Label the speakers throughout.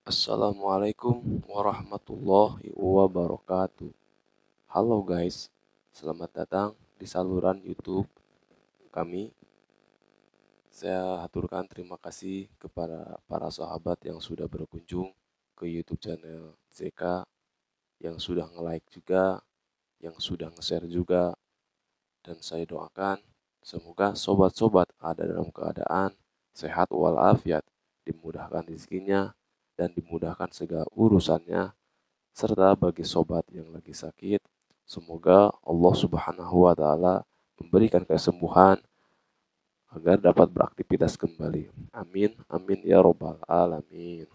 Speaker 1: Assalamualaikum warahmatullahi wabarakatuh. Halo guys, selamat datang di saluran YouTube kami. Saya haturkan terima kasih kepada para sahabat yang sudah berkunjung ke YouTube channel ZK, yang sudah nge-like juga, yang sudah nge-share juga. Dan saya doakan semoga sobat-sobat ada dalam keadaan sehat walafiat, dimudahkan rezekinya, dan dimudahkan segala urusannya. Serta bagi sobat yang lagi sakit, semoga Allah Subhanahu wa Ta'ala memberikan kesembuhan agar dapat beraktivitas kembali. Amin, amin ya Robbal 'Alamin.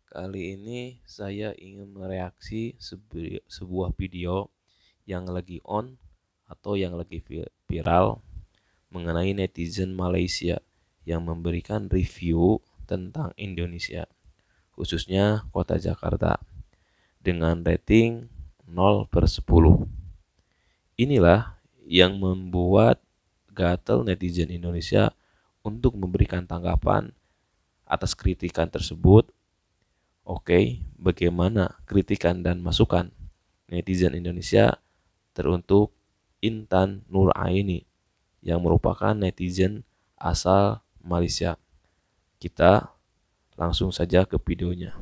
Speaker 1: Kali ini saya ingin mereaksi sebuah video yang lagi on atau yang lagi viral mengenai netizen Malaysia yang memberikan review tentang Indonesia, khususnya kota Jakarta, dengan rating 0/10. Inilah yang membuat gatel netizen Indonesia untuk memberikan tanggapan atas kritikan tersebut. Oke, bagaimana kritikan dan masukan netizen Indonesia teruntuk Intan Nuraini yang merupakan netizen asal Malaysia? Kita langsung saja ke videonya.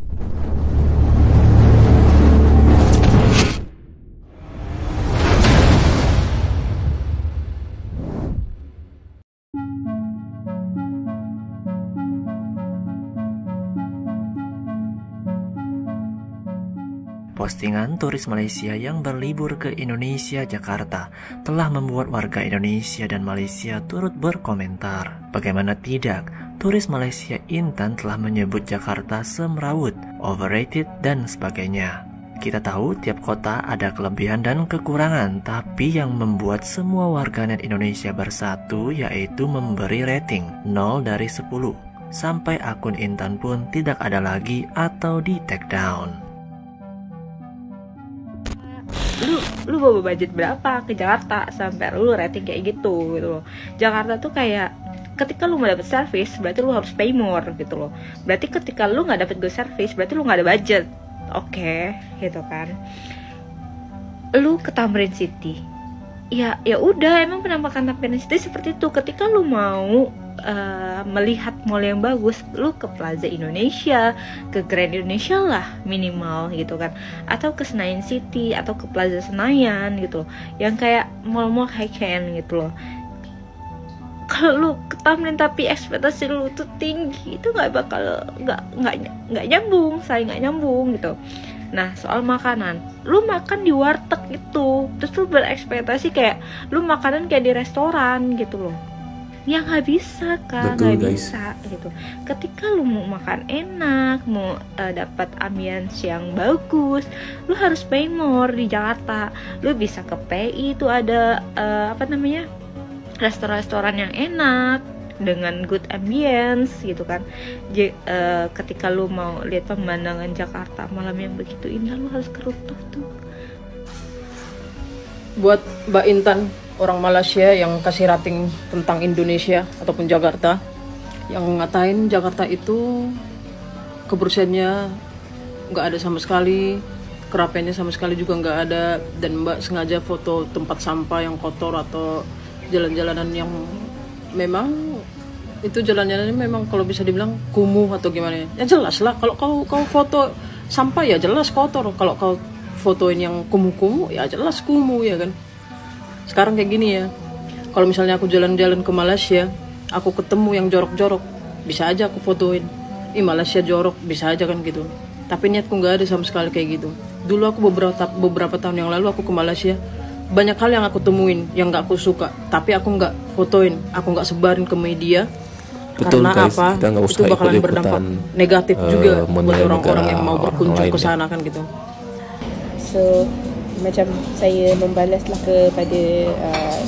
Speaker 2: Postingan turis Malaysia yang berlibur ke Indonesia Jakarta telah membuat warga Indonesia dan Malaysia turut berkomentar. Bagaimana tidak, turis Malaysia Intan telah menyebut Jakarta semrawut, overrated, dan sebagainya. Kita tahu tiap kota ada kelebihan dan kekurangan, tapi yang membuat semua warganet Indonesia bersatu yaitu memberi rating 0/10. Sampai akun Intan pun tidak ada lagi atau di take down.
Speaker 3: Lu bawa budget berapa ke Jakarta sampai lu rating kayak gitu loh. Jakarta tuh kayak ketika lu nggak dapet service berarti lu harus pay more gitu loh. Berarti ketika lu nggak dapet good service berarti lu nggak ada budget. Oke, gitu kan. Lu ke Tamrin City, ya udah, emang penampakan Tamrin City seperti itu. Ketika lu mau melihat mall yang bagus, lu ke Plaza Indonesia, ke Grand Indonesia lah minimal gitu kan, atau ke Senayan City atau ke Plaza Senayan gitu loh, yang kayak mall-mall high-end gitu loh. Kalau lu ke Tamrin tapi ekspektasi lu tuh tinggi, itu nggak nyambung, saya nggak nyambung gitu. Nah, soal makanan, lu makan di warteg gitu, terus lu berekspektasi kayak lu makanan kayak di restoran gitu loh. Ya nggak bisa kan, nggak bisa gitu. Ketika lu mau makan enak, mau dapat ambience yang bagus, lu harus pay more. Di Jakarta lu bisa ke PI, itu ada restoran-restoran yang enak dengan good ambience gitu kan. Ketika lu mau lihat pemandangan Jakarta malam yang begitu indah, lu harus ke rooftop tuh.
Speaker 4: Buat Mbak Intan, orang Malaysia yang kasih rating tentang Indonesia ataupun Jakarta, yang ngatain Jakarta itu kebersihannya nggak ada sama sekali, kerapiannya sama sekali juga nggak ada, dan Mbak sengaja foto tempat sampah yang kotor atau jalan-jalanan yang memang itu jalan-jalannya memang kalau bisa dibilang kumuh atau gimana ya, jelas lah kalau kau foto sampah ya jelas kotor, kalau kau fotoin yang kumuh-kumuh ya jelas kumuh ya kan. Sekarang kayak gini ya, kalau misalnya aku jalan-jalan ke Malaysia, aku ketemu yang jorok-jorok, bisa aja aku fotoin. Malaysia jorok, bisa aja kan gitu. Tapi niatku nggak ada sama sekali kayak gitu. Dulu aku beberapa tahun yang lalu aku ke Malaysia, banyak hal yang aku temuin yang nggak aku suka, tapi aku nggak fotoin, aku nggak sebarin ke media.
Speaker 1: Betul,
Speaker 4: karena
Speaker 1: guys,
Speaker 4: apa?
Speaker 1: kita nggak usah
Speaker 4: Itu bakalan berdampak negatif juga buat orang-orang yang mau berkunjung ke sana kan gitu.
Speaker 5: So macam saya membalaslah kepada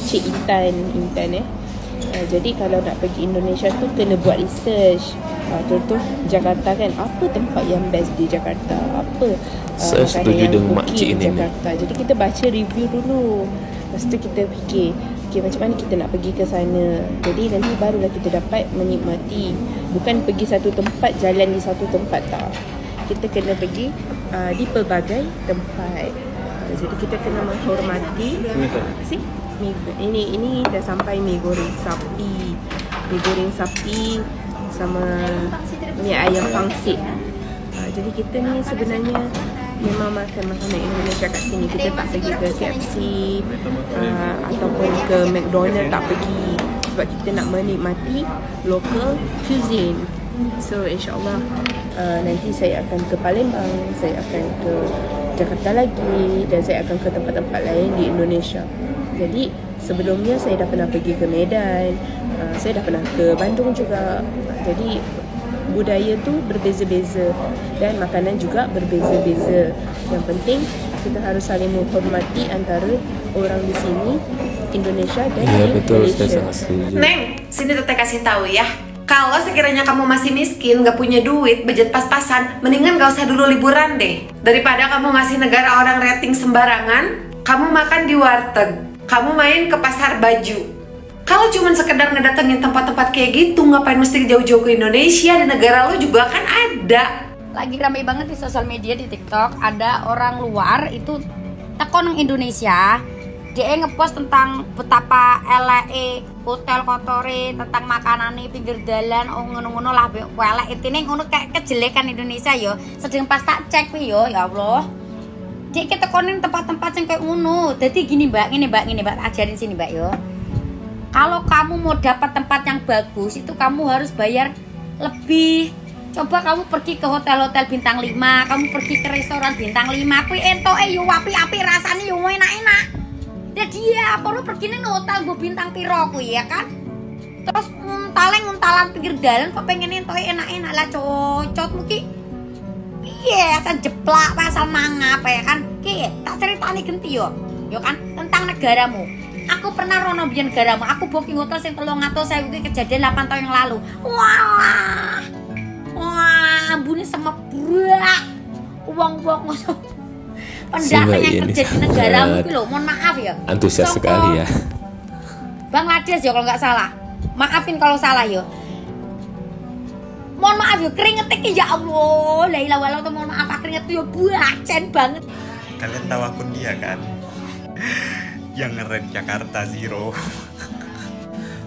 Speaker 5: Cik Intan ya. Jadi kalau nak pergi Indonesia tu kena buat research. Contoh Jakarta kan, apa tempat yang best di Jakarta, apa
Speaker 1: Saya
Speaker 5: makanan
Speaker 1: setuju
Speaker 5: yang
Speaker 1: dengan
Speaker 5: okey
Speaker 1: makcik
Speaker 5: di
Speaker 1: ini.
Speaker 5: Jakarta. Jadi kita baca review dulu, lepas tu kita fikir fikir macam mana kita nak pergi ke sana. Jadi nanti barulah kita dapat menikmati. Bukan pergi satu tempat, jalan di satu tempat, tak. Kita kena pergi di pelbagai tempat. Jadi kita kena menghormati. Ini dah sampai mi goreng sapi. Mi goreng sapi sama ni ayam pangsit. Jadi kita ni sebenarnya memang makan makanan Indonesia kat sini. Kita tak pergi ke KFC ataupun ke McDonald, tak pergi. Sebab kita nak menikmati local cuisine. So insyaAllah nanti saya akan ke Palembang, saya akan ke Jakarta lagi, dan saya akan ke tempat-tempat lain di Indonesia. Jadi sebelumnya saya dah pernah pergi ke Medan, saya dah pernah ke Bandung juga. Jadi budaya tu berbeza-beza dan makanan juga berbeza-beza. Yang penting kita harus saling menghormati antara orang di sini, Indonesia dan Malaysia.
Speaker 6: Neng, sini teteh kasih tahu ya. Kalau sekiranya kamu masih miskin, gak punya duit, budget pas-pasan, mendingan gak usah dulu liburan deh. Daripada kamu ngasih negara orang rating sembarangan, kamu makan di warteg, kamu main ke pasar baju. Kalau cuma sekedar ngedatengin tempat-tempat kayak gitu, ngapain mesti jauh-jauh ke Indonesia? Di negara lo juga kan ada.
Speaker 7: Lagi ramai banget di sosial media, di TikTok, ada orang luar itu tekon Indonesia. Dia ngepost tentang betapa eleke hotel kotore, tentang makanan pinggir dalan, ngono-ngono lah, elek intine ngono kayak kejelekan Indonesia yo. Sedang pas tak cek yo, ya Allah. Dia kita tekonin tempat-tempat yang kayak ngono. Jadi gini mbak, gini mbak, ajarin sini mbak yo. Kalau kamu mau dapat tempat yang bagus, itu kamu harus bayar lebih. Coba kamu pergi ke hotel-hotel bintang 5, kamu pergi ke restoran bintang 5, kuwi entoke yo api-api, rasane yo enak-enak. Ya dia, apa lu pergi nih hotel gue bintang piro kuwi ya kan? Terus nguntalan pinggir dalan kok pengen entoke enak-enak lah cocot mungkin. Iya, asal jeplak, asal mangap ya kan? Ki, tak ceritani genti yo kan tentang negaramu. Aku pernah rono biyen negaramu, aku booking hotel sing 300.000 kuwi kejadian 8 tahun yang lalu. Wah, ambune semebrak. Uang-uang ngono. Pendatang yang kerja di negaramu itu loh, mohon maaf ya.
Speaker 1: Antusias sekali ya.
Speaker 7: Bangladesh ya kalau nggak salah. Maafin kalau salah ya. Mohon maaf ya, keringetik ya Allah. La ilaha illallah, mohon maaf, keringet tuh ya buacen banget.
Speaker 8: Kalian tahu akun dia kan? Yang nge-rate Jakarta Zero.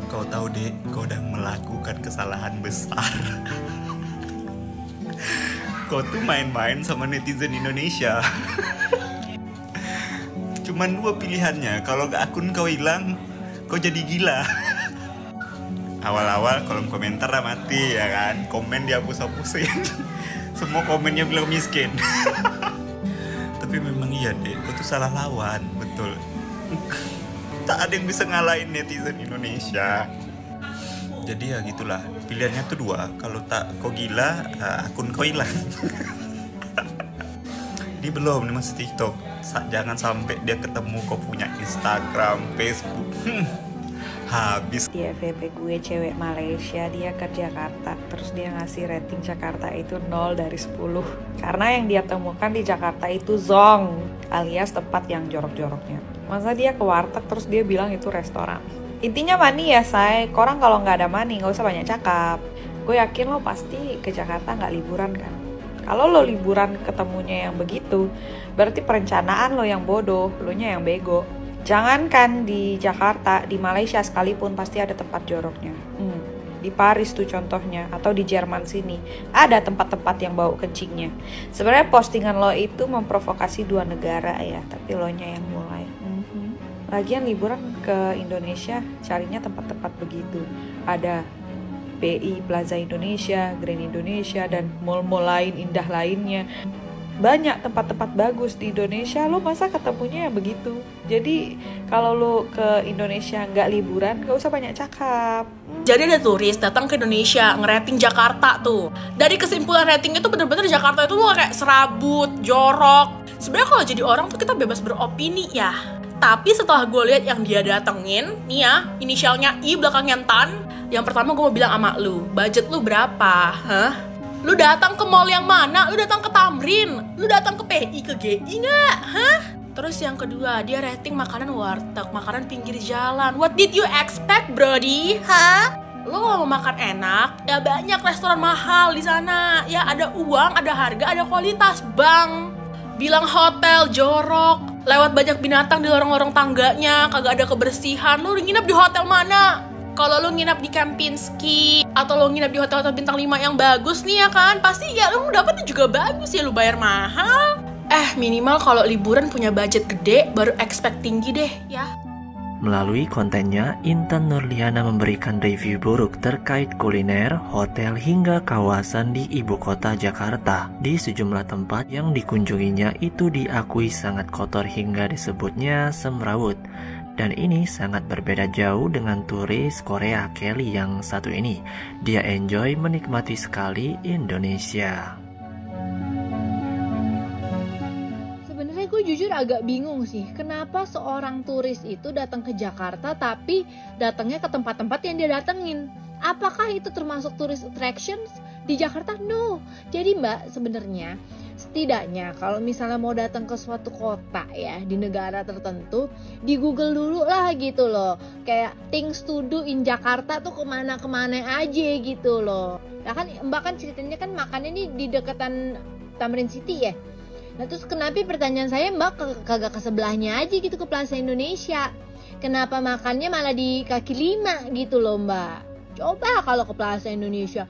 Speaker 8: Kau tahu dek, kau udah melakukan kesalahan besar. Kau tuh main-main sama netizen Indonesia. Cuman 2 pilihannya, kalau akun kau hilang, kau jadi gila. Awal-awal kolom komentar lah mati ya kan, komen dihapus-hapusin. Semua komennya bilang miskin. Tapi memang iya deh, kau tuh salah lawan, betul. Tak ada yang bisa ngalahin netizen Indonesia. Jadi ya gitulah, pilihannya tuh 2. Kalau tak kau gila, akun kau hilang. Ini belum, ini masih TikTok. Jangan sampai dia ketemu kau punya Instagram, Facebook. Habis.
Speaker 9: Di FYP gue cewek Malaysia, dia ke Jakarta, terus dia ngasih rating Jakarta itu 0 dari 10. Karena yang dia temukan di Jakarta itu zong, alias tempat yang jorok-joroknya. Masa dia ke warteg terus dia bilang itu restoran. Intinya money ya say, korang kalau nggak ada money nggak usah banyak cakap. Gue yakin lo pasti ke Jakarta nggak liburan kan. Kalau lo liburan ketemunya yang begitu, berarti perencanaan lo yang bodoh, lo nya yang bego. Jangankan di Jakarta, di Malaysia sekalipun pasti ada tempat joroknya. Di Paris tuh contohnya, atau di Jerman sini, ada tempat-tempat yang bau kencingnya. Sebenarnya postingan lo itu memprovokasi 2 negara ya, tapi lo nya yang mulai. Lagian liburan ke Indonesia carinya tempat-tempat begitu. Ada BI Plaza Indonesia, Grand Indonesia, dan mall-mall lain indah lainnya. Banyak tempat-tempat bagus di Indonesia, lo masa ketemunya yang begitu. Jadi kalau lo ke Indonesia nggak liburan, nggak usah banyak cakap.
Speaker 10: Jadi ada turis datang ke Indonesia, ngerating Jakarta tuh. Dari kesimpulan ratingnya tuh bener-bener Jakarta itu tuh kayak serabut, jorok. Sebenarnya kalau jadi orang tuh kita bebas beropini ya. Tapi setelah gue lihat yang dia datengin, nih ya, inisialnya I belakangnya Tan. Yang pertama gue mau bilang sama lu, budget lu berapa? Hah? Lu datang ke mall yang mana? Lu datang ke Tamrin? Lu datang ke PI, ke GI nggak? Hah? Terus yang kedua, dia rating makanan warteg, makanan pinggir jalan. What did you expect, Brody? Hah? Lo kalau mau makan enak, ya banyak restoran mahal di sana. Ya ada uang, ada harga, ada kualitas, Bang. Bilang hotel jorok, lewat banyak binatang di lorong-lorong tangganya, kagak ada kebersihan. Lo nginep di hotel mana? Kalau lo nginep di Kempinski atau lo nginep di hotel-hotel bintang 5 yang bagus nih ya kan, pasti ya lo dapetnya juga bagus ya, lo bayar mahal. Minimal kalau liburan punya budget gede, baru expect tinggi deh ya.
Speaker 2: Melalui kontennya, Intan Nurliana memberikan review buruk terkait kuliner, hotel, hingga kawasan di ibu kota Jakarta. Di sejumlah tempat yang dikunjunginya itu diakui sangat kotor hingga disebutnya semrawut. Dan ini sangat berbeda jauh dengan turis Korea Kelly yang satu ini. Dia enjoy menikmati sekali Indonesia.
Speaker 11: Gue jujur agak bingung sih, kenapa seorang turis itu datang ke Jakarta tapi datangnya ke tempat-tempat yang dia datengin. Apakah itu termasuk tourist attractions di Jakarta? No. Jadi Mbak, sebenarnya setidaknya kalau misalnya mau datang ke suatu kota ya di negara tertentu, di Google dulu lah gitu loh. Kayak things to do in Jakarta tuh kemana-kemana aja gitu loh. Nah kan Mbak kan ceritanya kan makannya nih di dekatan Tamrin City ya. Nah terus kenapa pertanyaan saya Mbak kagak ke sebelahnya aja gitu, ke Plaza Indonesia? Kenapa makannya malah di kaki 5 gitu loh Mbak? Coba kalau ke Plaza Indonesia,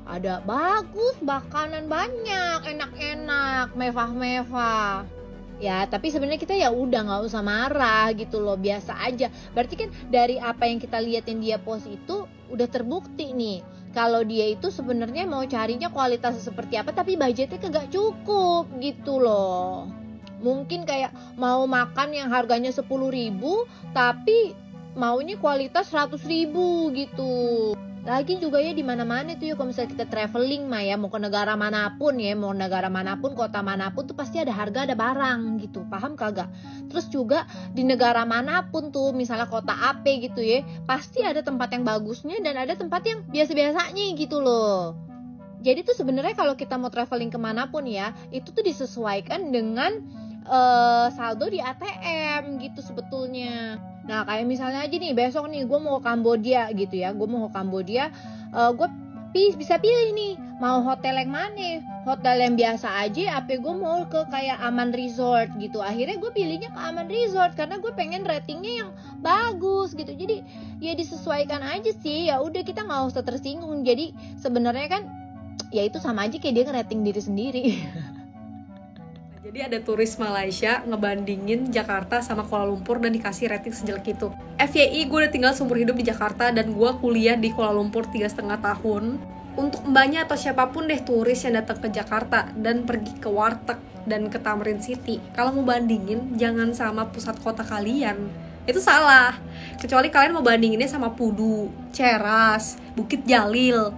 Speaker 11: ada bagus, makanan banyak, enak-enak, mewah-mewah. Ya tapi sebenarnya kita ya udah nggak usah marah gitu loh, biasa aja. Berarti kan dari apa yang kita lihat yang dia post itu udah terbukti nih kalau dia itu sebenarnya mau carinya kualitas seperti apa, tapi budgetnya kagak cukup gitu loh. Mungkin kayak mau makan yang harganya 10.000 tapi maunya kualitas 100.000 gitu. Lagi juga ya di mana-mana tuh ya kalau misalnya kita traveling mah ya, mau ke negara manapun ya, mau negara manapun, kota manapun tuh pasti ada harga, ada barang gitu. Paham kagak? Terus juga di negara manapun tuh, misalnya kota AP gitu ya, pasti ada tempat yang bagusnya dan ada tempat yang biasa-biasanya gitu loh. Jadi tuh sebenarnya kalau kita mau traveling kemanapun ya, itu tuh disesuaikan dengan saldo di ATM gitu sebetulnya. Nah kayak misalnya aja nih besok nih gue mau ke Kamboja gitu ya, gue gue bisa pilih nih mau hotel yang mana. Hotel yang biasa aja apa gue mau ke kayak Aman Resort gitu. Akhirnya gue pilihnya ke Aman Resort karena gue pengen ratingnya yang bagus gitu. Jadi ya disesuaikan aja sih, ya udah kita nggak usah tersinggung. Jadi sebenarnya kan ya itu sama aja kayak dia ngerating diri sendiri.
Speaker 12: Jadi ada turis Malaysia ngebandingin Jakarta sama Kuala Lumpur dan dikasih rating sejelek itu. FYI, gue udah tinggal seumur hidup di Jakarta dan gue kuliah di Kuala Lumpur 3,5 tahun. Untuk mbaknya atau siapapun deh turis yang datang ke Jakarta dan pergi ke warteg dan ke Tamrin City, kalau mau bandingin jangan sama pusat kota kalian. Itu salah. Kecuali kalian mau bandinginnya sama Pudu, Ceras, Bukit Jalil.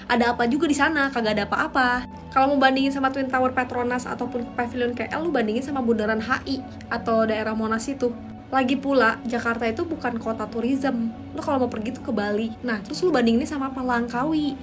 Speaker 12: Ada apa juga di sana? Kagak ada apa-apa. Kalau mau bandingin sama Twin Tower Petronas ataupun Pavilion KL, lu bandingin sama Bundaran HI atau daerah Monas itu. Lagi pula, Jakarta itu bukan kota tourism. Lu kalau mau pergi tuh ke Bali. Nah, terus lu bandinginnya sama apa? Langkawi.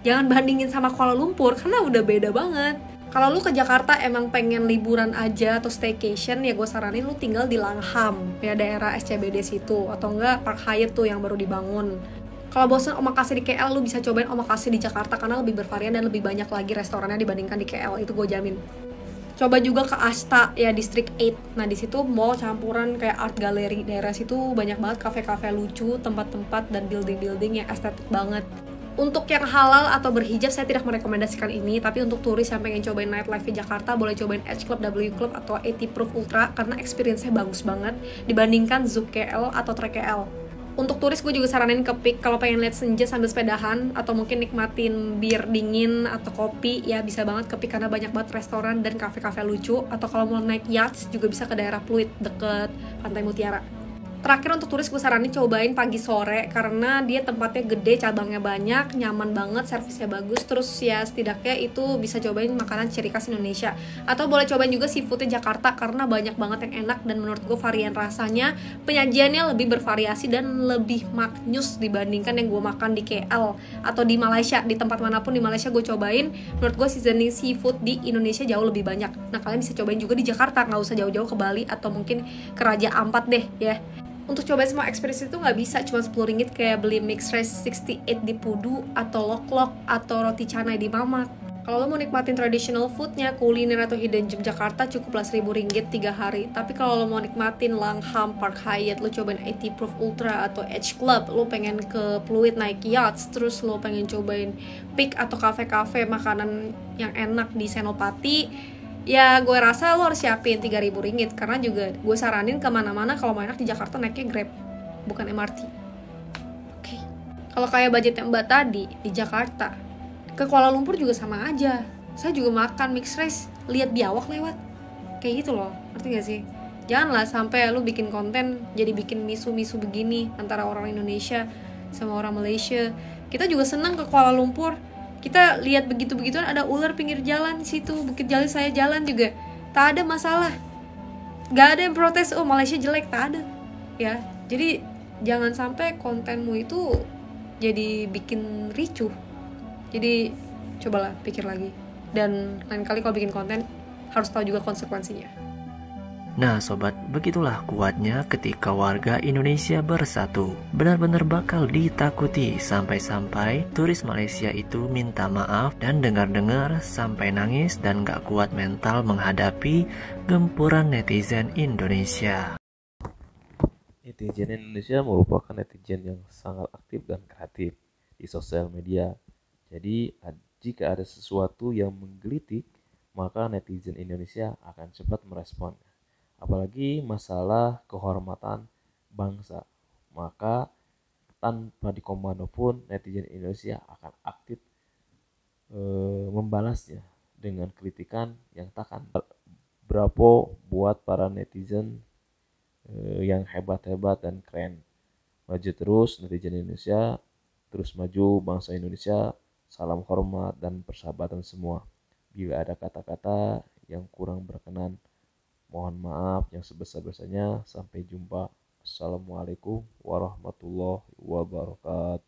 Speaker 12: Jangan bandingin sama Kuala Lumpur karena udah beda banget. Kalau lu ke Jakarta emang pengen liburan aja atau staycation, ya gue saranin lu tinggal di Langham, ya daerah SCBD situ, atau enggak Park Hyatt tuh yang baru dibangun. Kalau bosan omakase di KL, lu bisa cobain omakase di Jakarta karena lebih bervarian dan lebih banyak lagi restorannya dibandingkan di KL, itu gue jamin. Coba juga ke Asta, ya District 8. Nah di situ mall campuran kayak art gallery, daerah situ banyak banget kafe-kafe lucu, tempat-tempat dan building-building yang estetik banget. Untuk yang halal atau berhijab saya tidak merekomendasikan ini, tapi untuk turis yang pengen cobain nightlife di Jakarta boleh cobain H Club, W Club atau 80 Proof Ultra karena experience-nya bagus banget dibandingkan Zouk KL atau Trek KL. Untuk turis gue juga saranin ke Peak kalau pengen lihat senja sambil sepedahan atau mungkin nikmatin bir dingin atau kopi, ya bisa banget ke Peak karena banyak banget restoran dan kafe-kafe lucu. Atau kalau mau naik yacht juga bisa ke daerah Pluit deket Pantai Mutiara. Terakhir untuk turis gue saranin cobain pagi sore karena dia tempatnya gede, cabangnya banyak, nyaman banget, servisnya bagus. Terus ya setidaknya itu bisa cobain makanan ciri khas Indonesia. Atau boleh cobain juga seafoodnya Jakarta karena banyak banget yang enak dan menurut gue varian rasanya, penyajiannya lebih bervariasi dan lebih maknyus dibandingkan yang gue makan di KL atau di Malaysia. Di tempat manapun di Malaysia gue cobain, menurut gue seasoning seafood di Indonesia jauh lebih banyak. Nah kalian bisa cobain juga di Jakarta, nggak usah jauh-jauh ke Bali atau mungkin ke Raja Ampat deh ya. Untuk cobain semua experience itu nggak bisa cuma 10 ringgit kayak beli mixed rice 68 di Pudu atau lok-lok atau roti canai di Mamak. Kalau lo mau nikmatin traditional foodnya, kuliner atau hidden gem Jakarta cukuplah 1.000 ringgit 3 hari. Tapi kalau lo mau nikmatin Langham, Park Hyatt, lo cobain 80 Proof Ultra atau Edge Club, lo pengen ke Pluit naik yachts, terus lo pengen cobain Peak atau kafe-kafe makanan yang enak di Senopati, ya gue rasa lo harus siapin 3.000 ringgit karena juga gue saranin kemana-mana kalau mau enak di Jakarta naiknya Grab bukan MRT. Oke. Kalau kayak budgetnya Mbak tadi di Jakarta ke Kuala Lumpur juga sama aja. Saya juga makan mixed rice lihat biawak lewat kayak gitu loh, ngerti gak sih? Janganlah sampai lo bikin konten jadi bikin misu-misu begini antara orang Indonesia sama orang Malaysia. Kita juga senang ke Kuala Lumpur, kita lihat begitu-begituan ada ular pinggir jalan di situ, Bukit Jalil saya jalan juga, tak ada masalah, gak ada yang protes, oh Malaysia jelek, tak ada, ya. Jadi jangan sampai kontenmu itu jadi bikin ricuh. Jadi cobalah pikir lagi, dan lain kali kalau bikin konten harus tahu juga konsekuensinya.
Speaker 2: Nah sobat, begitulah kuatnya ketika warga Indonesia bersatu. Benar-benar bakal ditakuti sampai-sampai turis Malaysia itu minta maaf dan dengar-dengar sampai nangis dan gak kuat mental menghadapi gempuran netizen Indonesia.
Speaker 1: Netizen Indonesia merupakan netizen yang sangat aktif dan kreatif di sosial media. Jadi jika ada sesuatu yang menggelitik, maka netizen Indonesia akan cepat meresponnya. Apalagi masalah kehormatan bangsa, maka tanpa dikomando pun netizen Indonesia akan aktif membalasnya dengan kritikan yang takkan. Bravo buat para netizen yang hebat-hebat dan keren. Maju terus netizen Indonesia, terus maju bangsa Indonesia. Salam hormat dan persahabatan semua. Bila ada kata-kata yang kurang berkenan, mohon maaf yang sebesar-besarnya. Sampai jumpa. Assalamualaikum warahmatullahi wabarakatuh.